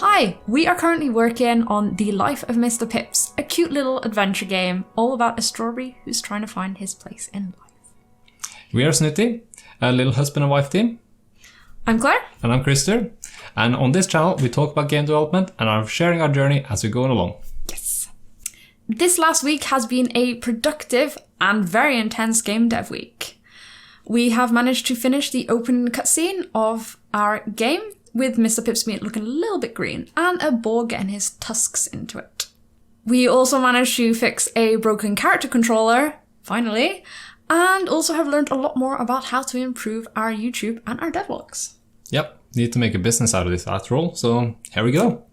Hi, we are currently working on The Life of Mr. Pips, a cute little adventure game all about a strawberry who's trying to find his place in life. We are Snuti, a little husband and wife team. I'm Claire. And I'm Christer. And on this channel, we talk about game development and are sharing our journey as we go along. Yes. This last week has been a productive and very intense game dev week. We have managed to finish the opening cutscene of our game, with Mr. Pip's meat looking a little bit green, and a boar getting his tusks into it. We also managed to fix a broken character controller, finally, and also have learned a lot more about how to improve our YouTube and our devlogs. Yep, need to make a business out of this after all, so here we go.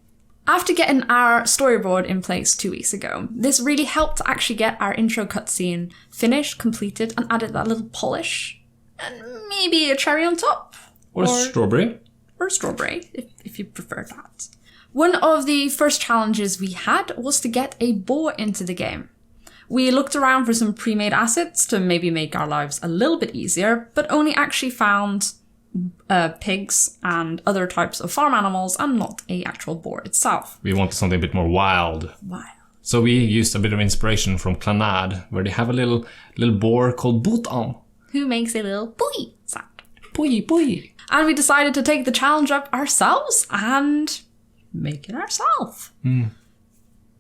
After getting our storyboard in place 2 weeks ago, this really helped to actually get our intro cutscene finished, completed, and added that little polish, and maybe a cherry on top. Or strawberry. Or strawberry, if you prefer that. One of the first challenges we had was to get a boar into the game. We looked around for some pre-made assets to maybe make our lives a little bit easier, but only actually found pigs and other types of farm animals and not a actual boar itself. We wanted something a bit more wild. So we used a bit of inspiration from Clanad, where they have a little boar called Bhutan. Who makes a little pui sound. Pui. And we decided to take the challenge up ourselves and make it ourselves.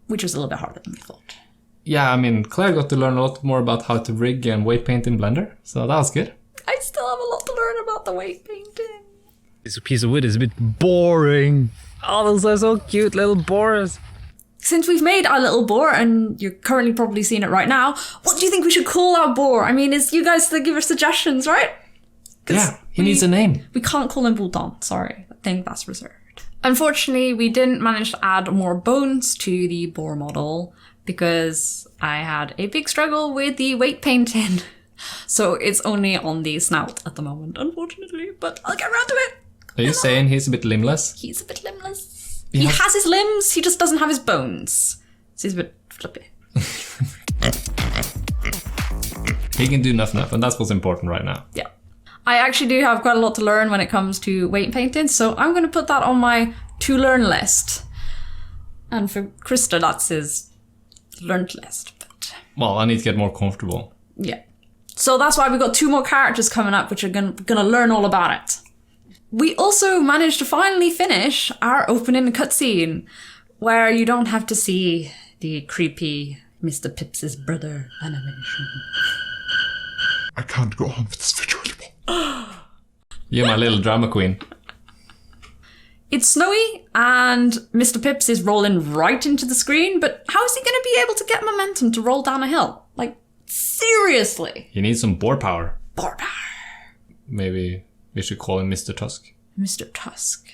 Which was a little bit harder than we thought. Yeah, I mean, Claire got to learn a lot more about how to rig and weight paint in Blender, so that was good. I still have a lot to learn about the weight painting. This piece of wood is a bit boring. Oh, those are so cute, little boars. Since we've made our little boar, and you're currently probably seeing it right now, what do you think we should call our boar? I mean, it's you guys to give us suggestions, right? Yeah, he needs a name. We can't call him Bhutan, sorry. I think that's reserved. Unfortunately, we didn't manage to add more bones to the boar model because I had a big struggle with the weight painting. So it's only on the snout at the moment, unfortunately, but I'll get around to it. Are you saying he's a bit limbless? He's a bit limbless. He has his limbs, he just doesn't have his bones. So he's a bit flippy. He can do enough, and that's what's important right now. Yeah. I actually do have quite a lot to learn when it comes to weight painting, so I'm going to put that on my to-learn list. And for Krista, that's his learned list. But well, I need to get more comfortable. Yeah. So that's why we've got 2 more characters coming up, which are going to learn all about it. We also managed to finally finish our opening cutscene, where you don't have to see the creepy Mr. Pips' brother animation. I can't go on with this video anymore. You're my little drama queen. It's snowy, and Mr. Pips is rolling right into the screen, but how is he going to be able to get momentum to roll down a hill? Like, seriously? He needs some boar power. Boar power. Maybe we should call him Mr. Tusk. Mr. Tusk.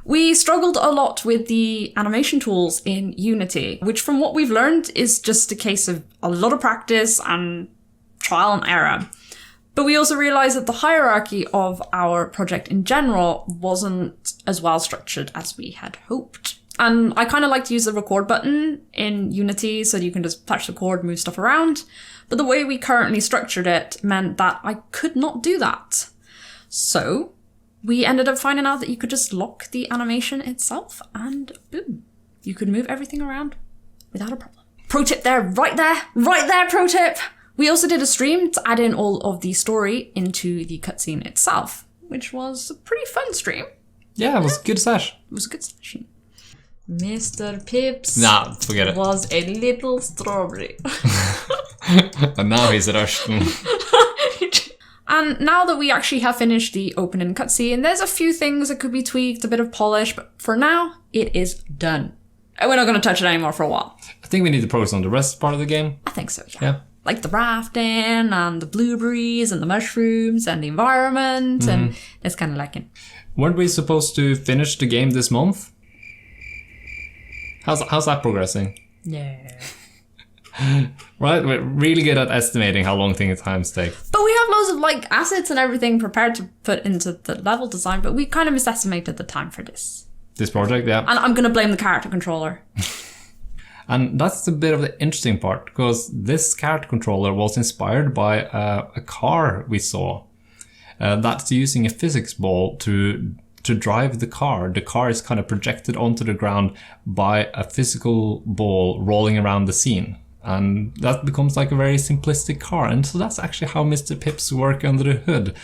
We struggled a lot with the animation tools in Unity, which from what we've learned is just a case of a lot of practice and trial and error. But we also realized that the hierarchy of our project in general wasn't as well structured as we had hoped. And I kind of like to use the record button in Unity so that you can just touch the record, move stuff around. But the way we currently structured it meant that I could not do that. So we ended up finding out that you could just lock the animation itself and boom, you could move everything around without a problem. Pro tip there, right there, pro tip. We also did a stream to add in all of the story into the cutscene itself, which was a pretty fun stream. Yeah, it was a good sesh. It was a good session. Mr. Pips forget it. was a little strawberry. And now he's a Russian. And now that we actually have finished the opening cutscene, there's a few things that could be tweaked, a bit of polish, but for now, it is done. And we're not going to touch it anymore for a while. I think we need to focus on the rest part of the game. I think so, Yeah. Like the rafting and the blueberries and the mushrooms and the environment, and it's kind of lacking. Weren't we supposed to finish the game this month? How's that progressing? Yeah. Right, we're really good at estimating how long times take. But we have loads of like assets and everything prepared to put into the level design, but we kind of misestimated the time for this. This project, yeah. And I'm going to blame the character controller. And that's a bit of the interesting part, because this character controller was inspired by a car we saw that's using a physics ball to to drive the car is kind of projected onto the ground by a physical ball rolling around the scene. And that becomes like a very simplistic car. And so that's actually how Mr. Pips work under the hood.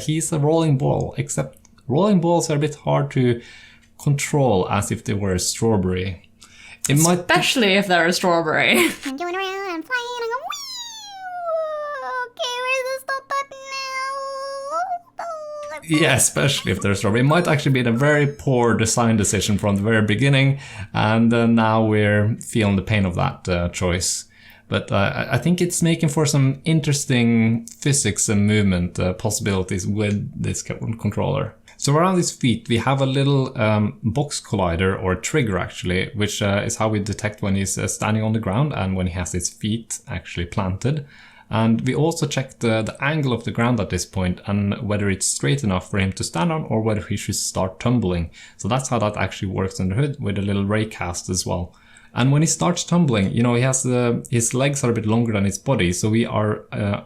He's a rolling ball, except rolling balls are a bit hard to control as if they were a strawberry. Especially if they're a strawberry. I'm going around, I'm flying, I'm going, wee! Okay, where's the stop button now? Yeah, especially if they're a strawberry. It might actually be a very poor design decision from the very beginning, and now we're feeling the pain of that choice. But I think it's making for some interesting physics and movement possibilities with this controller. So around his feet we have a little box collider, or trigger actually, which is how we detect when he's standing on the ground and when he has his feet actually planted. And we also check the angle of the ground at this point and whether it's straight enough for him to stand on or whether he should start tumbling. So that's how that actually works under the hood, with a little ray cast as well. And when he starts tumbling, you know, he has his legs are a bit longer than his body, so we are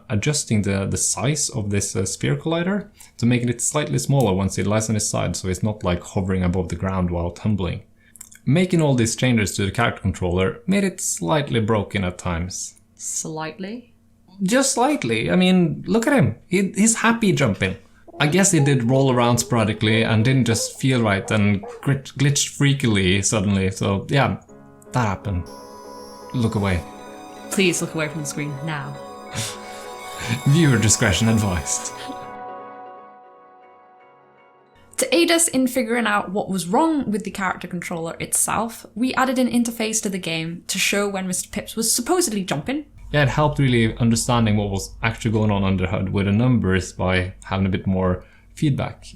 adjusting the size of this sphere collider to make it slightly smaller once he lies on his side, so it's not like hovering above the ground while tumbling. Making all these changes to the character controller made it slightly broken at times. Slightly? Just slightly. I mean, look at him. He's happy jumping. I guess he did roll around sporadically and didn't just feel right and glitched freakily suddenly, so yeah. That happened. Look away. Please look away from the screen now. Viewer discretion advised. To aid us in figuring out what was wrong with the character controller itself, we added an interface to the game to show when Mr. Pips was supposedly jumping. Yeah, it helped really understanding what was actually going on under the hood with the numbers by having a bit more feedback.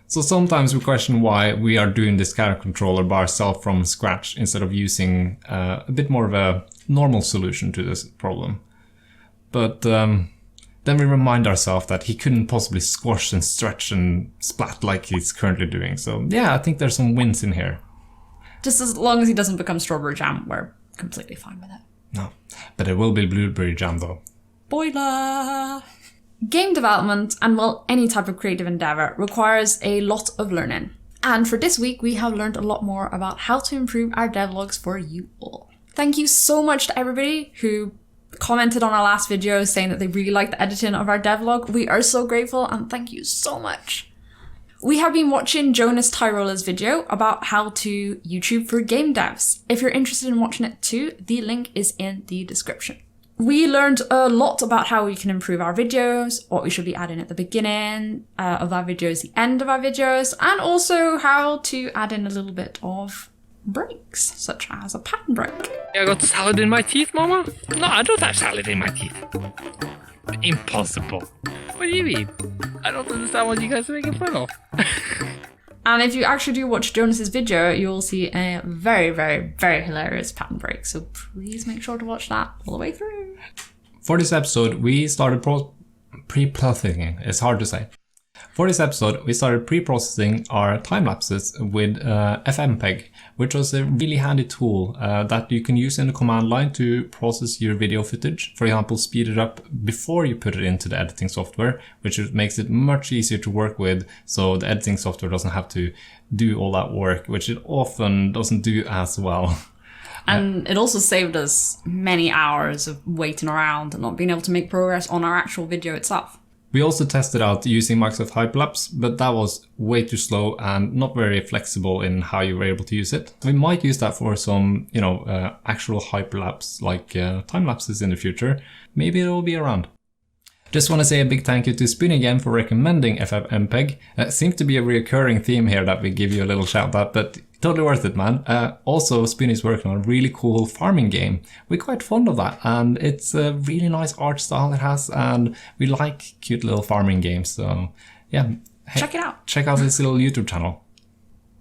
So sometimes we question why we are doing this character controller by ourselves from scratch instead of using a bit more of a normal solution to this problem. But then we remind ourselves that he couldn't possibly squash and stretch and splat like he's currently doing. So yeah, I think there's some wins in here. Just as long as he doesn't become strawberry jam, we're completely fine with it. No, but it will be blueberry jam though. Spoiler! Game development, and well, any type of creative endeavor, requires a lot of learning. And for this week, we have learned a lot more about how to improve our devlogs for you all. Thank you so much to everybody who commented on our last video saying that they really liked the editing of our devlog. We are so grateful and thank you so much. We have been watching Jonas Tyroller's video about how to YouTube for game devs. If you're interested in watching it too, the link is in the description. We learned a lot about how we can improve our videos, what we should be adding at the beginning of our videos, the end of our videos, and also how to add in a little bit of breaks, such as a pattern break. I got salad in my teeth, Mama? No, I don't have salad in my teeth. Impossible. What do you mean? I don't understand what you guys are making fun of. And if you actually do watch Jonas's video, you'll see a very, very, very hilarious pattern break. So please make sure to watch that all the way through. For this episode, we started pre-processing. It's hard to say. For this episode, we started pre-processing our time-lapses with FMPEG, which was a really handy tool that you can use in the command line to process your video footage. For example, speed it up before you put it into the editing software, which makes it much easier to work with, so the editing software doesn't have to do all that work, which it often doesn't do as well. And it also saved us many hours of waiting around and not being able to make progress on our actual video itself. We also tested out using Microsoft Hyperlapse, but that was way too slow and not very flexible in how you were able to use it. We might use that for some, actual hyperlapse like time lapses in the future. Maybe it will be around. Just want to say a big thank you to Spoon again for recommending FFmpeg. It seems to be a recurring theme here that we give you a little shout out, but totally worth it, man. Also, Spoon is working on a really cool farming game. We're quite fond of that, and it's a really nice art style it has, and we like cute little farming games, so yeah. Check it out. Check out this little YouTube channel.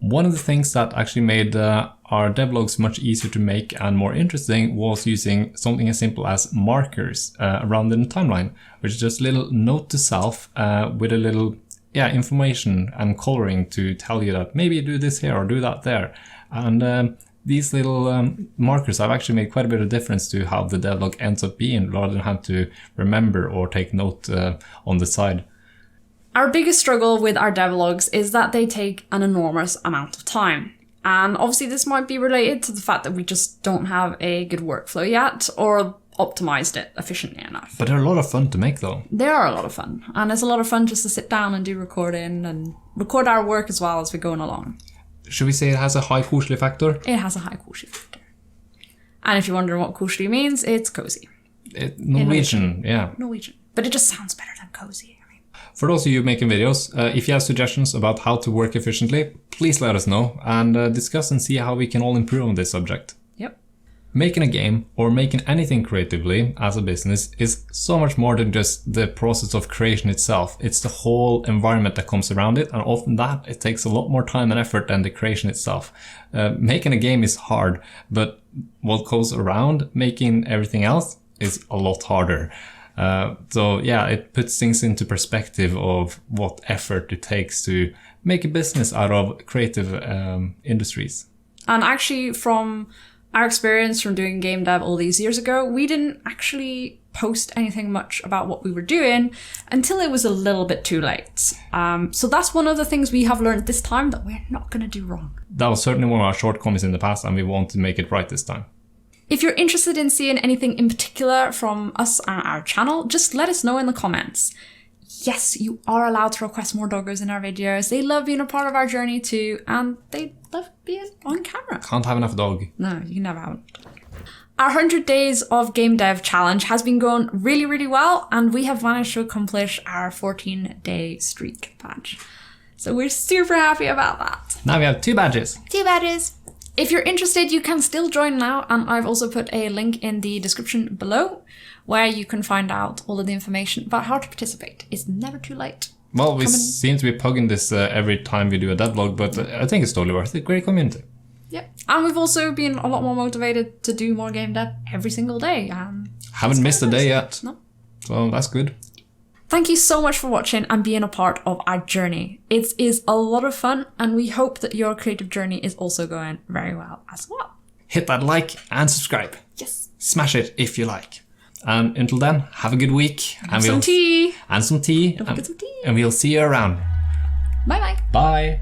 One of the things that actually made our devlogs much easier to make and more interesting was using something as simple as markers around in the timeline, which is just a little note to self with a little information and coloring to tell you that maybe do this here or do that there. And these little markers have actually made quite a bit of difference to how the devlog ends up being, rather than have to remember or take note on the side. Our biggest struggle with our devlogs is that they take an enormous amount of time. And obviously this might be related to the fact that we just don't have a good workflow yet or optimized it efficiently enough. But they're a lot of fun to make though. They are a lot of fun. And it's a lot of fun just to sit down and do recording and record our work as well as we're going along. Should we say it has a high koselig factor? It has a high koselig factor. And if you're wondering what koselig means, it's cozy. Norwegian, yeah. Norwegian. But it just sounds better than cozy. For those of you making videos, if you have suggestions about how to work efficiently, please let us know and discuss and see how we can all improve on this subject. Yep. Making a game or making anything creatively as a business is so much more than just the process of creation itself. It's the whole environment that comes around it, and often that it takes a lot more time and effort than the creation itself. Making a game is hard, but what goes around making everything else is a lot harder. So yeah, it puts things into perspective of what effort it takes to make a business out of creative industries. And actually from our experience from doing game dev all these years ago, we didn't actually post anything much about what we were doing until it was a little bit too late. So that's one of the things we have learned this time that we're not going to do wrong. That was certainly one of our shortcomings in the past, and we want to make it right this time. If you're interested in seeing anything in particular from us and our channel, just let us know in the comments. Yes, you are allowed to request more doggos in our videos. They love being a part of our journey too, and they love being on camera. Can't have enough dog. No, you can never have it. Our 100 Days of Game Dev Challenge has been going really, really well, and we have managed to accomplish our 14-day streak badge. So we're super happy about that. Now we have 2 badges. 2 badges. If you're interested, you can still join now, and I've also put a link in the description below where you can find out all of the information about how to participate. It's never too late. Well, we seem to be plugging this every time we do a devlog, but I think it's totally worth it. Great community. Yep. And we've also been a lot more motivated to do more game dev every single day. Haven't missed a day yet. No. So that's good. Thank you so much for watching and being a part of our journey. It is a lot of fun, and we hope that your creative journey is also going very well as well. Hit that like and subscribe. Yes. Smash it if you like. And until then, have a good week. And some tea. And some tea. Don't forget some tea. And we'll see you around. Bye-bye. Bye.